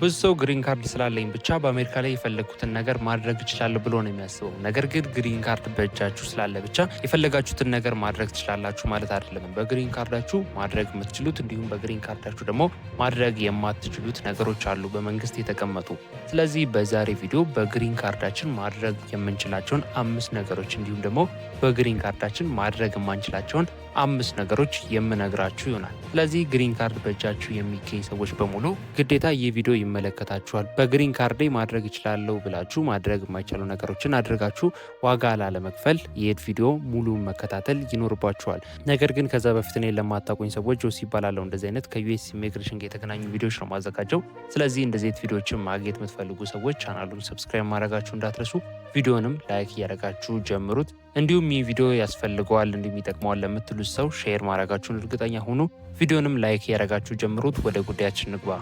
ብዙ ሰው ግሪን ካርድ ስላለኝ ብቻ በአሜሪካ ላይ የፈለግኩትን ነገር ማድረግ እችላለሁ ብሎ ነው የሚያስበው። ነገር ግን ግሪን ካርድ በእጃችሁ ስላለ ብቻ የፈለጋችሁትን ነገር ማድረግ ትችላላችሁ ማለት አይደለም። በግሪን ካርዳችሁ ማድረግ የምትችሉት እንዲሁም በግሪን ካርዳችሁ ደግሞ ማድረግ የማትችሉት ነገሮች አሉ በመንግስት የተቀመጡ። ስለዚህ በዛሬ ቪዲዮ በግሪን ካርዳችን ማድረግ የምንችላቸውን 5 ነገሮች እንዲሁም ደግሞ በግሪን ካርዳችን ማድረግ የማንችላቸውን 5 ነገሮች የምነግራችሁ ይሆናል። ስለዚህ ግሪን ካርድ በእጃችሁ የሚገኝ ሰዎች በሙሉ ግዴታ ይህ ቪዲዮ ይመለከታችኋል። በግሪን ካርዴ ማድረግ እችላለሁ ብላችሁ ማድረግ የማይቻሉ ነገሮችን አድርጋችሁ ዋጋ ላለመክፈል ይህ ቪዲዮ ሙሉ መከታተል ይኖርባችኋል። ነገር ግን ከዛ በፊት እኔን ለማታውቁኝ ሰዎች ጆሲ ይባላለሁ። እንደዚህ አይነት ከዩኤስ ኢሚግሬሽን ጋር የተገናኙ ቪዲዮዎች ነው ማዘጋጀው። ስለዚህ እንደዚህ አይነት ቪዲዮዎችን ማግኘት የምትፈልጉ ሰዎች ቻናሉን ሰብስክራይብ ማድረጋችሁ እንዳትረሱ፣ ቪዲዮንም ላይክ እያደረጋችሁ ጀምሩት። እንዲሁም ይህ ቪዲዮ ያስፈልገዋል እንዲሁም ይጠቅመዋል ለምትሉት ሰው ሼር ማድረጋችሁን እርግጠኛ ሁኑ። ቪዲዮንም ላይክ እያደረጋችሁ ጀምሩት። ወደ ጉዳያችን ንግባ።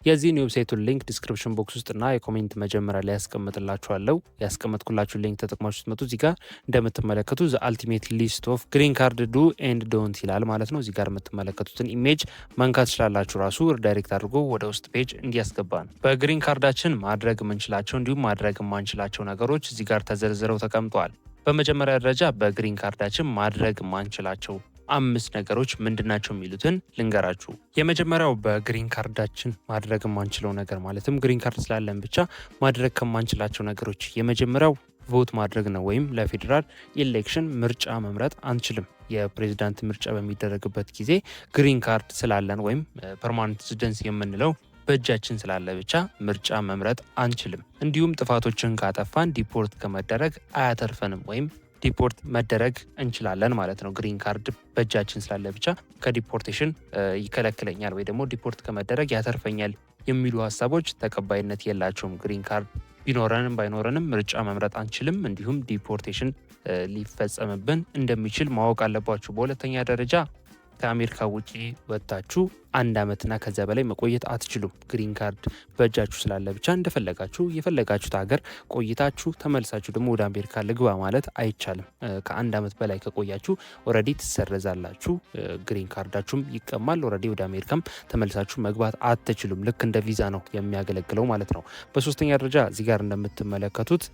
የዚህን ዌብሳይቱን ሊንክ ዲስክሪፕሽን ቦክስ ውስጥና የኮሜንት መጀመሪያ ላይ ያስቀምጥላችኋለሁ። ያስቀመጥኩላችሁ ሊንክ ተጠቅማችሁ ስትመጡ እዚህ ጋር እንደምትመለከቱ ዘ አልቲሜት ሊስት ኦፍ ግሪን ካርድ ዱ ኤንድ ዶንት ይላል ማለት ነው። እዚህ ጋር የምትመለከቱትን ኢሜጅ መንካት ስላላችሁ ራሱ ዳይሬክት አድርጎ ወደ ውስጥ ፔጅ እንዲያስገባ ነው። በግሪን ካርዳችን ማድረግ የምንችላቸው እንዲሁም ማድረግ የማንችላቸው ነገሮች እዚህ ጋር ተዘርዝረው ተቀምጠዋል። በመጀመሪያ ደረጃ በግሪን ካርዳችን ማድረግ የማንችላቸው 5 ነገሮች ምንድናቸው የሚሉትን ልንገራችሁ። የመጀመሪያው በግሪን ካርዳችን ማድረግ የማንችለው ነገር ማለትም ግሪን ካርድ ስላለን ብቻ ማድረግ ከማንችላቸው ነገሮች የመጀመሪያው ቮት ማድረግ ነው። ወይም ለፌዴራል ኢሌክሽን ምርጫ መምረጥ አንችልም። የፕሬዚዳንት ምርጫ በሚደረግበት ጊዜ ግሪን ካርድ ስላለን ወይም ፐርማነንት ሬዚደንስ የምንለው በእጃችን ስላለ ብቻ ምርጫ መምረጥ አንችልም። እንዲሁም ጥፋቶችን ካጠፋን ዲፖርት ከመደረግ አያተርፈንም ወይም ዲፖርት መደረግ እንችላለን ማለት ነው። ግሪን ካርድ በእጃችን ስላለ ብቻ ከዲፖርቴሽን ይከለክለኛል ወይ ደግሞ ዲፖርት ከመደረግ ያተርፈኛል የሚሉ ሀሳቦች ተቀባይነት የላቸውም። ግሪን ካርድ ቢኖረንም ባይኖረንም ምርጫ መምረጥ አንችልም። እንዲሁም ዲፖርቴሽን ሊፈጸምብን እንደሚችል ማወቅ አለባችሁ። በሁለተኛ ደረጃ ከአሜሪካ ውጪ ወጥታችሁ 1 ዓመትና ከዚያ በላይ መቆየት አትችሉም። ግሪን ካርድ በእጃችሁ ስላለ ብቻ እንደፈለጋችሁ የፈለጋችሁት ሀገር ቆይታችሁ ተመልሳችሁ ደግሞ ወደ አሜሪካ ልግባ ማለት አይቻልም። ከ1 ዓመት በላይ ከቆያችሁ ኦልሬዲ ትሰረዛላችሁ፣ ግሪን ካርዳችሁም ይቀማል። ኦልሬዲ ወደ አሜሪካም ተመልሳችሁ መግባት አትችሉም። ልክ እንደ ቪዛ ነው የሚያገለግለው ማለት ነው። በሶስተኛ ደረጃ እዚህ ጋር እንደምትመለከቱት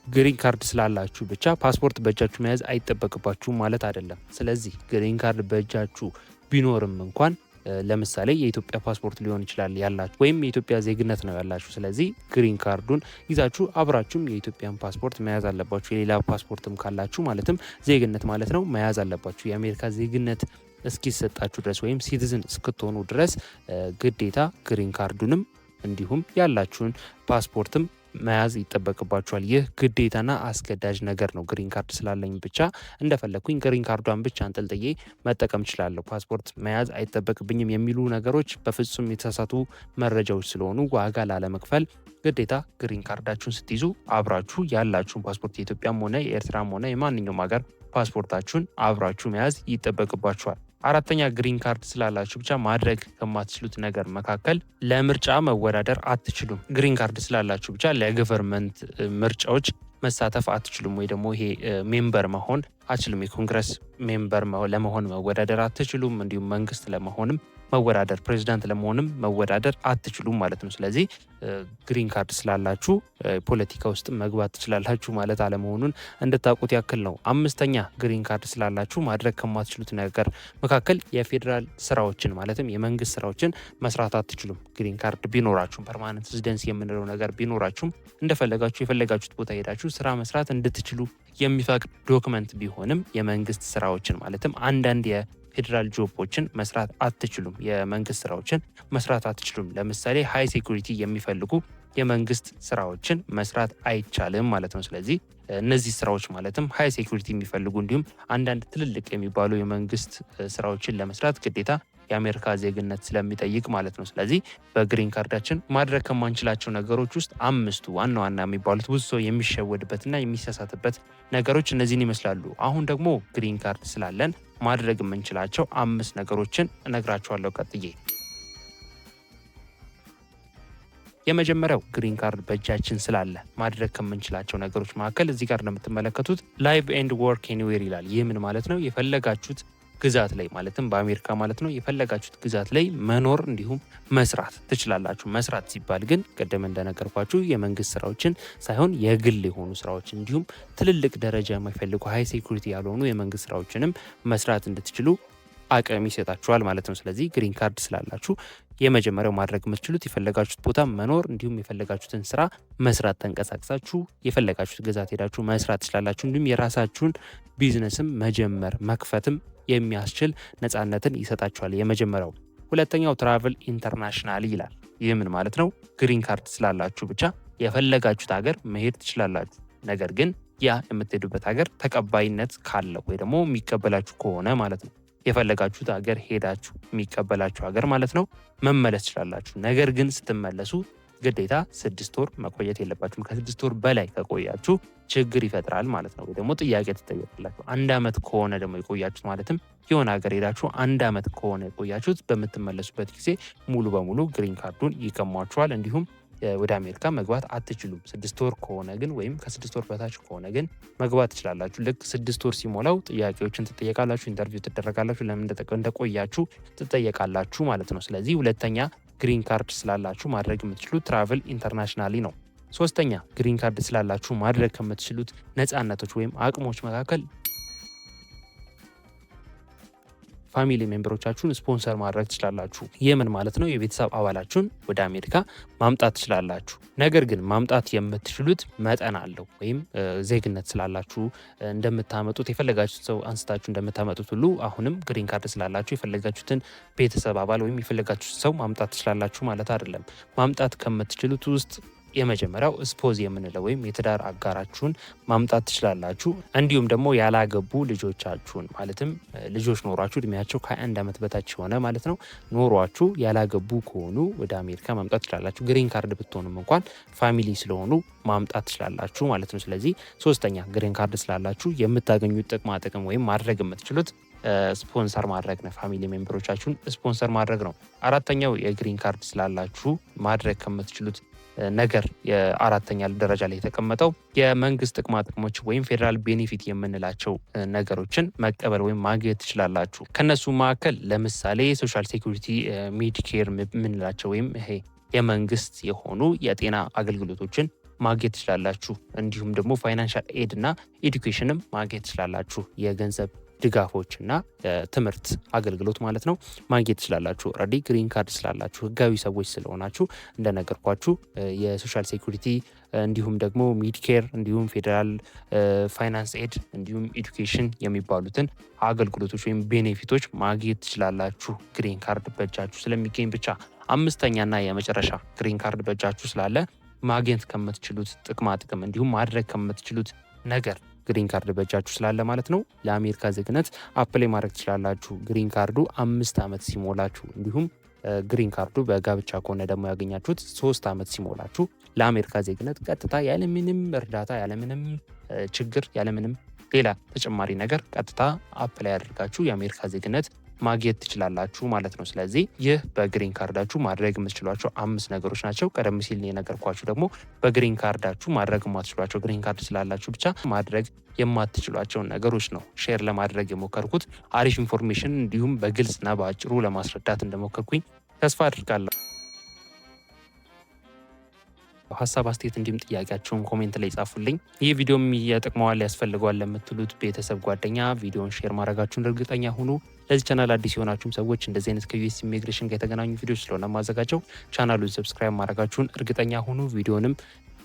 ግሪን ካርድ ስላላችሁ ብቻ ፓስፖርት በእጃችሁ መያዝ አይጠበቅባችሁም ማለት አይደለም። ስለዚህ ግሪን ካርድ በእጃችሁ ቢኖርም እንኳን ለምሳሌ የኢትዮጵያ ፓስፖርት ሊሆን ይችላል ያላችሁ ወይም የኢትዮጵያ ዜግነት ነው ያላችሁ። ስለዚህ ግሪን ካርዱን ይዛችሁ አብራችሁም የኢትዮጵያን ፓስፖርት መያዝ አለባችሁ። የሌላ ፓስፖርትም ካላችሁ ማለትም ዜግነት ማለት ነው መያዝ አለባችሁ። የአሜሪካ ዜግነት እስኪሰጣችሁ ድረስ ወይም ሲቲዝን እስክትሆኑ ድረስ ግዴታ ግሪን ካርዱንም እንዲሁም ያላችሁን ፓስፖርትም መያዝ ይጠበቅባችኋል። ይህ ግዴታና አስገዳጅ ነገር ነው። ግሪን ካርድ ስላለኝ ብቻ እንደፈለግኩኝ ግሪን ካርዷን ብቻ አንጠልጥዬ መጠቀም እችላለሁ፣ ፓስፖርት መያዝ አይጠበቅብኝም የሚሉ ነገሮች በፍጹም የተሳሳቱ መረጃዎች ስለሆኑ ዋጋ ላለመክፈል ግዴታ ግሪን ካርዳችሁን ስትይዙ አብራችሁ ያላችሁን ፓስፖርት የኢትዮጵያም ሆነ የኤርትራም ሆነ የማንኛውም ሀገር ፓስፖርታችሁን አብራችሁ መያዝ ይጠበቅባችኋል። አራተኛ ግሪን ካርድ ስላላችሁ ብቻ ማድረግ ከማትችሉት ነገር መካከል ለምርጫ መወዳደር አትችሉም። ግሪን ካርድ ስላላችሁ ብቻ ለገቨርንመንት ምርጫዎች መሳተፍ አትችሉም ወይ ደግሞ ይሄ ሜምበር መሆን አትችሉም። የኮንግረስ ሜምበር ለመሆን መወዳደር አትችሉም። እንዲሁም መንግስት ለመሆንም መወዳደር ፕሬዚዳንት ለመሆንም መወዳደር አትችሉም ማለት ነው። ስለዚህ ግሪን ካርድ ስላላችሁ ፖለቲካ ውስጥ መግባት ትችላላችሁ ማለት አለመሆኑን እንድታውቁት ያክል ነው። አምስተኛ ግሪን ካርድ ስላላችሁ ማድረግ ከማትችሉት ነገር መካከል የፌዴራል ስራዎችን ማለትም የመንግስት ስራዎችን መስራት አትችሉም። ግሪን ካርድ ቢኖራችሁም ፐርማነንት ሬዚደንስ የምንለው ነገር ቢኖራችሁም እንደፈለጋችሁ የፈለጋችሁት ቦታ ሄዳችሁ ስራ መስራት እንድትችሉ የሚፈቅድ ዶክመንት ቢሆንም የመንግስት ስራዎችን ማለትም አንዳንድ ፌዴራል ጆቦችን መስራት አትችሉም። የመንግስት ስራዎችን መስራት አትችሉም። ለምሳሌ ሃይ ሴኩሪቲ የሚፈልጉ የመንግስት ስራዎችን መስራት አይቻልም ማለት ነው። ስለዚህ እነዚህ ስራዎች ማለትም ሃይ ሴኩሪቲ የሚፈልጉ እንዲሁም አንዳንድ ትልልቅ የሚባሉ የመንግስት ስራዎችን ለመስራት ግዴታ የአሜሪካ ዜግነት ስለሚጠይቅ ማለት ነው። ስለዚህ በግሪን ካርዳችን ማድረግ ከማንችላቸው ነገሮች ውስጥ 5ቱ ዋና ዋና የሚባሉት ብዙ ሰው የሚሸወድበትና የሚሳሳትበት ነገሮች እነዚህን ይመስላሉ። አሁን ደግሞ ግሪን ካርድ ስላለን ማድረግ የምንችላቸው 5 ነገሮችን እነግራችኋለሁ ቀጥዬ። የመጀመሪያው ግሪን ካርድ በእጃችን ስላለ ማድረግ ከምንችላቸው ነገሮች መካከል እዚህ ጋር እንደምትመለከቱት ላይቭ ኤንድ ወርክ ኤኒዌር ይላል። ይህ ምን ማለት ነው? የፈለጋችሁት ግዛት ላይ ማለትም በአሜሪካ ማለት ነው የፈለጋችሁት ግዛት ላይ መኖር እንዲሁም መስራት ትችላላችሁ። መስራት ሲባል ግን ቅድም እንደነገርኳችሁ የመንግስት ስራዎችን ሳይሆን የግል የሆኑ ስራዎችን እንዲሁም ትልልቅ ደረጃ የማይፈልጉ ሃይ ሴኩሪቲ ያልሆኑ የመንግስት ስራዎችንም መስራት እንድትችሉ አቅም ይሰጣችኋል ማለት ነው። ስለዚህ ግሪን ካርድ ስላላችሁ የመጀመሪያው ማድረግ የምትችሉት የፈለጋችሁት ቦታ መኖር እንዲሁም የፈለጋችሁትን ስራ መስራት፣ ተንቀሳቅሳችሁ የፈለጋችሁት ግዛት ሄዳችሁ መስራት ትችላላችሁ። እንዲሁም የራሳችሁን ቢዝነስም መጀመር መክፈትም የሚያስችል ነፃነትን ይሰጣችኋል የመጀመሪያው። ሁለተኛው ትራቭል ኢንተርናሽናል ይላል። ይህ ምን ማለት ነው? ግሪን ካርድ ስላላችሁ ብቻ የፈለጋችሁት ሀገር መሄድ ትችላላችሁ። ነገር ግን ያ የምትሄዱበት ሀገር ተቀባይነት ካለው ወይ ደግሞ የሚቀበላችሁ ከሆነ ማለት ነው የፈለጋችሁት ሀገር ሄዳችሁ የሚቀበላችሁ ሀገር ማለት ነው መመለስ ትችላላችሁ። ነገር ግን ስትመለሱ ግዴታ 6 ወር መቆየት የለባችሁም። ከ6 ወር በላይ ከቆያችሁ ችግር ይፈጥራል ማለት ነው፣ ወይ ደግሞ ጥያቄ ትጠየቃላችሁ። 1 ዓመት ከሆነ ደግሞ የቆያችሁት ማለትም የሆነ ሀገር ሄዳችሁ 1 ዓመት ከሆነ የቆያችሁት በምትመለሱበት ጊዜ ሙሉ በሙሉ ግሪን ካርዱን ይቀሟችኋል። እንዲሁም ወደ አሜሪካ መግባት አትችሉም። 6 ወር ከሆነ ግን ወይም ከ6 ወር በታች ከሆነ ግን መግባት ትችላላችሁ። ልክ 6 ወር ሲሞላው ጥያቄዎችን ትጠየቃላችሁ፣ ኢንተርቪው ትደረጋላችሁ፣ ለምን እንደቆያችሁ ትጠየቃላችሁ ማለት ነው። ስለዚህ ሁለተኛ ግሪን ካርድ ስላላችሁ ማድረግ የምትችሉት ትራቭል ኢንተርናሽናሊ ነው። ሶስተኛ ግሪን ካርድ ስላላችሁ ማድረግ ከምትችሉት ነፃነቶች ወይም አቅሞች መካከል ፋሚሊ ሜምበሮቻችሁን ስፖንሰር ማድረግ ትችላላችሁ። ይህ ምን ማለት ነው? የቤተሰብ አባላችሁን ወደ አሜሪካ ማምጣት ትችላላችሁ። ነገር ግን ማምጣት የምትችሉት መጠን አለው። ወይም ዜግነት ስላላችሁ እንደምታመጡት የፈለጋችሁት ሰው አንስታችሁ እንደምታመጡት ሁሉ አሁንም ግሪን ካርድ ስላላችሁ የፈለጋችሁትን ቤተሰብ አባል ወይም የፈለጋችሁት ሰው ማምጣት ትችላላችሁ ማለት አይደለም። ማምጣት ከምትችሉት ውስጥ የመጀመሪያው ስፖዝ የምንለው ወይም የትዳር አጋራችሁን ማምጣት ትችላላችሁ። እንዲሁም ደግሞ ያላገቡ ልጆቻችሁን ማለትም ልጆች ኖሯችሁ እድሜያቸው ከ21 ዓመት በታች የሆነ ማለት ነው ኖሯችሁ ያላገቡ ከሆኑ ወደ አሜሪካ ማምጣት ትችላላችሁ። ግሪን ካርድ ብትሆኑም እንኳን ፋሚሊ ስለሆኑ ማምጣት ትችላላችሁ ማለት ነው። ስለዚህ ሶስተኛ ግሪን ካርድ ስላላችሁ የምታገኙት ጥቅማ ጥቅም ወይም ማድረግ የምትችሉት ስፖንሰር ማድረግ ነው። ፋሚሊ ሜምበሮቻችሁን ስፖንሰር ማድረግ ነው። አራተኛው የግሪን ካርድ ስላላችሁ ማድረግ ከምትችሉት ነገር የአራተኛ ደረጃ ላይ የተቀመጠው የመንግስት ጥቅማ ጥቅሞች ወይም ፌዴራል ቤኔፊት የምንላቸው ነገሮችን መቀበል ወይም ማግኘት ትችላላችሁ። ከነሱ መካከል ለምሳሌ ሶሻል ሴኩሪቲ፣ ሜዲኬር የምንላቸው ወይም ይሄ የመንግስት የሆኑ የጤና አገልግሎቶችን ማግኘት ትችላላችሁ። እንዲሁም ደግሞ ፋይናንሻል ኤድ እና ኤዱኬሽንም ማግኘት ትችላላችሁ። የገንዘብ ድጋፎችና ትምህርት አገልግሎት ማለት ነው ማግኘት ትችላላችሁ። ኦልሬዲ ግሪን ካርድ ስላላችሁ ህጋዊ ሰዎች ስለሆናችሁ እንደነገርኳችሁ የሶሻል ሴኩሪቲ እንዲሁም ደግሞ ሚድኬር እንዲሁም ፌዴራል ፋይናንስ ኤድ እንዲሁም ኤዱኬሽን የሚባሉትን አገልግሎቶች ወይም ቤኔፊቶች ማግኘት ትችላላችሁ ግሪን ካርድ በእጃችሁ ስለሚገኝ ብቻ። አምስተኛና የመጨረሻ ግሪን ካርድ በእጃችሁ ስላለ ማግኘት ከምትችሉት ጥቅማ ጥቅም እንዲሁም ማድረግ ከምትችሉት ነገር ግሪን ካርድ በእጃችሁ ስላለ ማለት ነው ለአሜሪካ ዜግነት አፕላይ ማድረግ ትችላላችሁ። ግሪን ካርዱ 5 ዓመት ሲሞላችሁ እንዲሁም ግሪን ካርዱ በጋብቻ ከሆነ ደግሞ ያገኛችሁት 3 ዓመት ሲሞላችሁ ለአሜሪካ ዜግነት ቀጥታ ያለምንም እርዳታ ያለምንም ችግር ያለምንም ሌላ ተጨማሪ ነገር ቀጥታ አፕላይ አድርጋችሁ የአሜሪካ ዜግነት ማግኘት ትችላላችሁ ማለት ነው። ስለዚህ ይህ በግሪን ካርዳችሁ ማድረግ የምትችሏቸው 5 ነገሮች ናቸው። ቀደም ሲል የነገርኳችሁ ደግሞ በግሪን ካርዳችሁ ማድረግ የማትችሏቸው ግሪን ካርድ ስላላችሁ ብቻ ማድረግ የማትችሏቸውን ነገሮች ነው ሼር ለማድረግ የሞከርኩት። አሪፍ ኢንፎርሜሽን እንዲሁም በግልጽና በአጭሩ ለማስረዳት እንደሞከርኩኝ ተስፋ አድርጋለሁ። ሀሳብ አስተያየት እንዲሁም ጥያቄያችሁን ኮሜንት ላይ ጻፉልኝ። ይህ ቪዲዮም ያጠቅመዋል ያስፈልገዋል ለምትሉት ቤተሰብ ጓደኛ ቪዲዮን ሼር ማድረጋችሁን እርግጠኛ ሁኑ። ለዚህ ቻናል አዲስ የሆናችሁም ሰዎች እንደዚህ አይነት ከዩኤስ ኢሚግሬሽን ጋር የተገናኙ ቪዲዮዎች ስለሆነ ማዘጋጀው ቻናሉን ሰብስክራይብ ማድረጋችሁን እርግጠኛ ሁኑ። ቪዲዮንም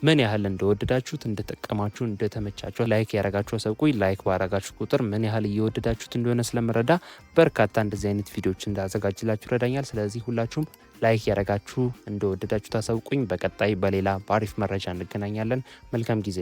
ምን ያህል እንደወደዳችሁት እንደተጠቀማችሁ እንደተመቻችሁ ላይክ ያረጋችሁ አሳውቁኝ። ላይክ ባረጋችሁ ቁጥር ምን ያህል እየወደዳችሁት እንደሆነ ስለምረዳ በርካታ እንደዚህ አይነት ቪዲዮዎች እንዳዘጋጅላችሁ ይረዳኛል። ስለዚህ ሁላችሁም ላይክ ያረጋችሁ እንደወደዳችሁ ታሳውቁኝ። በቀጣይ በሌላ በአሪፍ መረጃ እንገናኛለን። መልካም ጊዜ